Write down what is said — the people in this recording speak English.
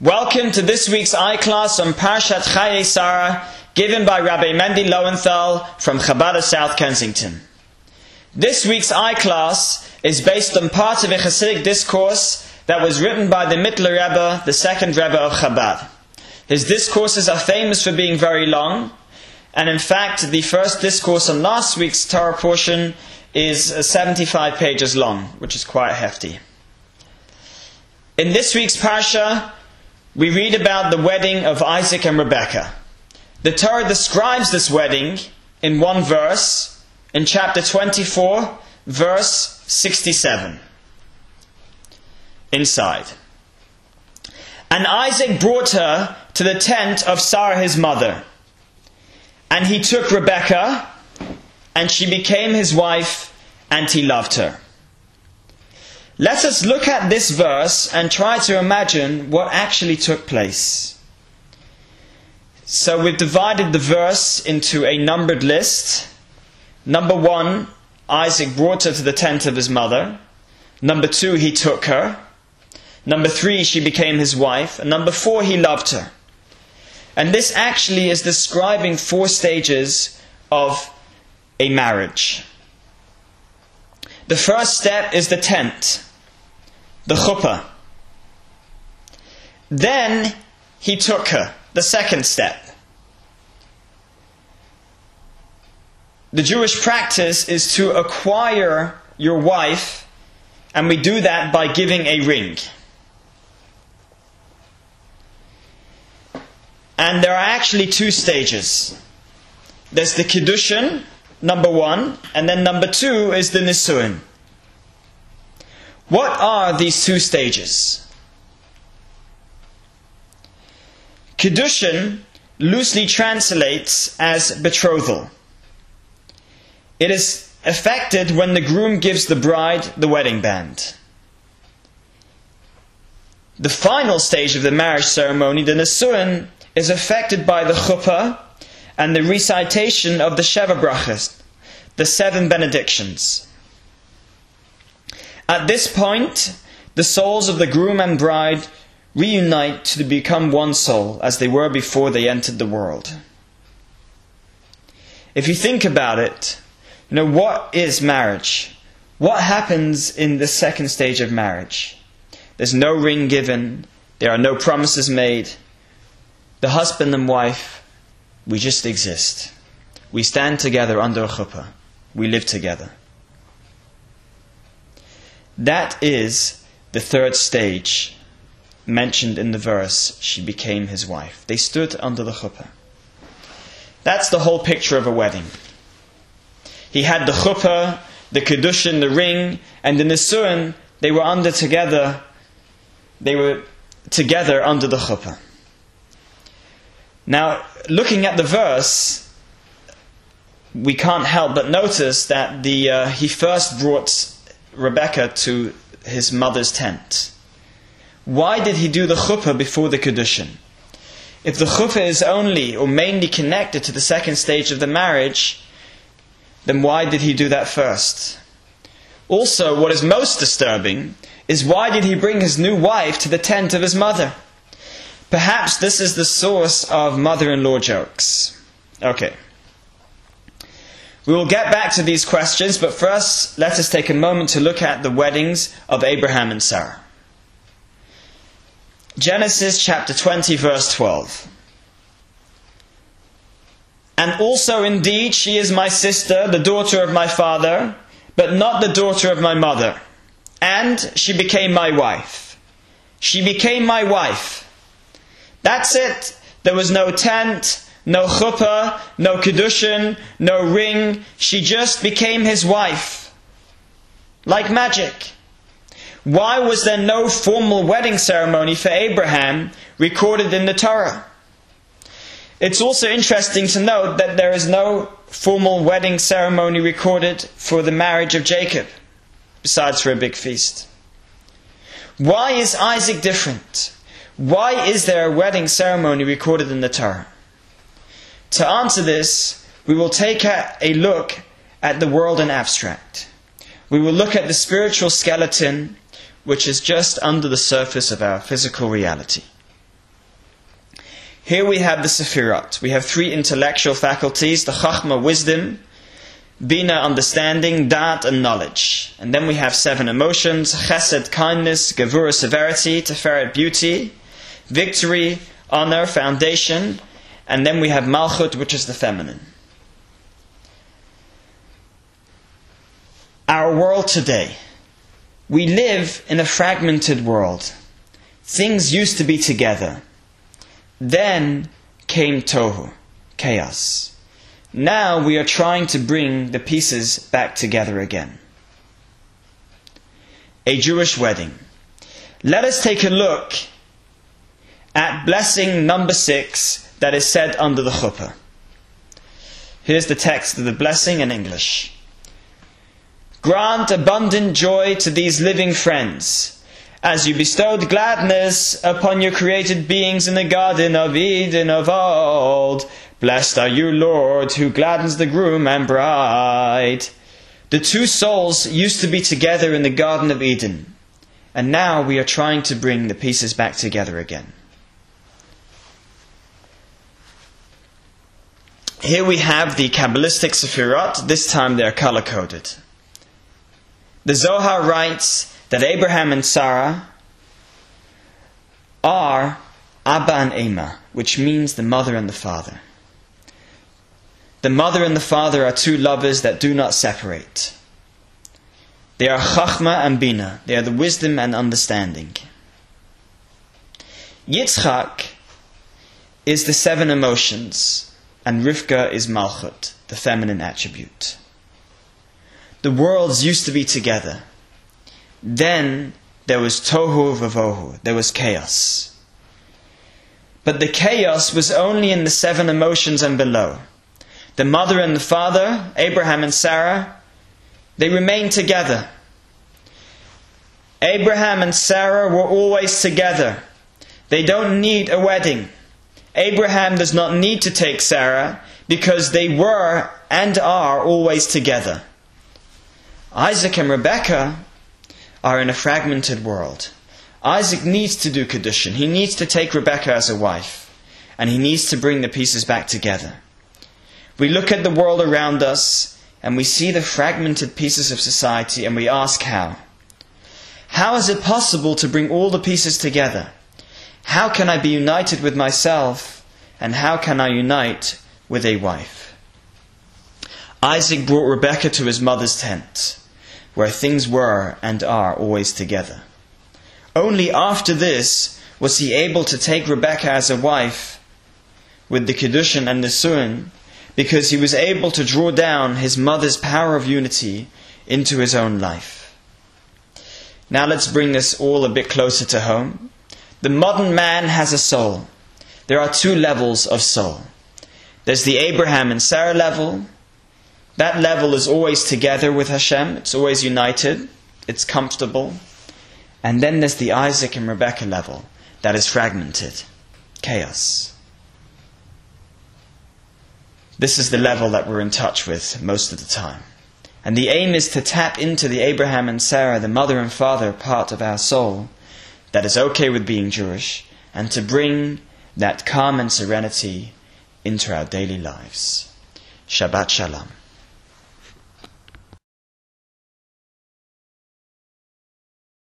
Welcome to this week's iClass on Parshat Chaya Sara, given by Rabbi Mendy Lowenthal from Chabad of South Kensington. This week's iClass is based on part of a Hasidic discourse that was written by the Mittler Rebbe, the second Rebbe of Chabad. His discourses are famous for being very long, and in fact the first discourse on last week's Torah portion is 75 pages long, which is quite hefty. In this week's Parsha, we read about the wedding of Isaac and Rebecca. The Torah describes this wedding in one verse, in chapter 24, verse 67. Inside. And Isaac brought her to the tent of Sarah his mother. And he took Rebekah, and she became his wife, and he loved her. Let us look at this verse and try to imagine what actually took place. So we've divided the verse into a numbered list. Number 1, Isaac brought her to the tent of his mother. Number 2, he took her. Number 3, she became his wife. And number 4, he loved her. And this actually is describing 4 stages of a marriage. The first step is the tent, the chuppah. Then he took her, the second step. The Jewish practice is to acquire your wife, and we do that by giving a ring. And there are actually 2 stages. There's the kiddushin, number 1, and then number 2 is the nisuin. What are these 2 stages? Kiddushin loosely translates as betrothal. It is effected when the groom gives the bride the wedding band. The final stage of the marriage ceremony, the nisuin, is affected by the chuppah and the recitation of the Sheva Brachas, the 7 benedictions. At this point, the souls of the groom and bride reunite to become one soul, as they were before they entered the world. If you think about it, what is marriage? What happens in the second stage of marriage? There's no ring given, there are no promises made. The husband and wife, we just exist. We stand together under a chuppah. We live together. That is the third stage mentioned in the verse, she became his wife. They stood under the chuppah. That's the whole picture of a wedding. He had the chuppah, the kiddushin, the ring, and the nisuin. They were together under the chuppah. Now, looking at the verse, we can't help but notice that he first brought Rebecca to his mother's tent. Why did he do the chuppah before the kiddushin? If the chuppah is only or mainly connected to the second stage of the marriage, then why did he do that first? Also, what is most disturbing is why did he bring his new wife to the tent of his mother? Perhaps this is the source of mother-in-law jokes. Okay. We will get back to these questions, but first let us take a moment to look at the weddings of Abraham and Sara. Genesis chapter 20, verse 12. And also indeed she is my sister, the daughter of my father, but not the daughter of my mother. And she became my wife. She became my wife. That's it. There was no tent, no chuppah, no kiddushin, no ring. She just became his wife. Like magic. Why was there no formal wedding ceremony for Abraham recorded in the Torah? It's also interesting to note that there is no formal wedding ceremony recorded for the marriage of Jacob, besides for a big feast. Why is Isaac different? Why is there a wedding ceremony recorded in the Torah? To answer this, we will take a look at the world in abstract. We will look at the spiritual skeleton which is just under the surface of our physical reality. Here we have the Sefirot. We have 3 intellectual faculties, the Chachma, wisdom, Bina, understanding, Dat, and knowledge. And then we have 7 emotions, Chesed, kindness, Gevurah, severity, Tiferet, beauty, victory, honor, foundation, and then we have Malchut, which is the feminine. Our world today. We live in a fragmented world. Things used to be together. Then came Tohu, chaos. Now we are trying to bring the pieces back together again. A Jewish wedding. Let us take a look at blessing number 6 that is said under the chuppah. Here's the text of the blessing in English. Grant abundant joy to these living friends, as you bestowed gladness upon your created beings in the Garden of Eden of old. Blessed are you, Lord, who gladdens the groom and bride. The 2 souls used to be together in the Garden of Eden, and now we are trying to bring the pieces back together again. Here we have the Kabbalistic Sefirot. This time they are color-coded. The Zohar writes that Abraham and Sara are Abba and Ema, which means the mother and the father. The mother and the father are 2 lovers that do not separate. They are Chachma and Bina. They are the wisdom and understanding. Yitzchak is the 7 emotions, and Rivka is Malchut, the feminine attribute. The worlds used to be together. Then there was Tohu Vavohu. There was chaos. But the chaos was only in the 7 emotions and below. The mother and the father, Abraham and Sara, they remained together. Abraham and Sara were always together. They don't need a wedding. Abraham does not need to take Sarah because they were and are always together. Isaac and Rebecca are in a fragmented world. Isaac needs to do Kedushin. He needs to take Rebecca as a wife. And he needs to bring the pieces back together. We look at the world around us and we see the fragmented pieces of society and we ask how. How is it possible to bring all the pieces together? How can I be united with myself? And how can I unite with a wife? Isaac brought Rebecca to his mother's tent, where things were and are always together. Only after this was he able to take Rebecca as a wife with the Kiddushin and the Nisuin, because he was able to draw down his mother's power of unity into his own life. Now let's bring this all a bit closer to home. The modern man has a soul. There are 2 levels of soul. There's the Abraham and Sara level. That level is always together with Hashem. It's always united. It's comfortable. And then there's the Isaac and Rebecca level that is fragmented. Chaos. This is the level that we're in touch with most of the time. And the aim is to tap into the Abraham and Sara, the mother and father part of our soul, that is okay with being Jewish, and to bring that calm and serenity into our daily lives. Shabbat Shalom.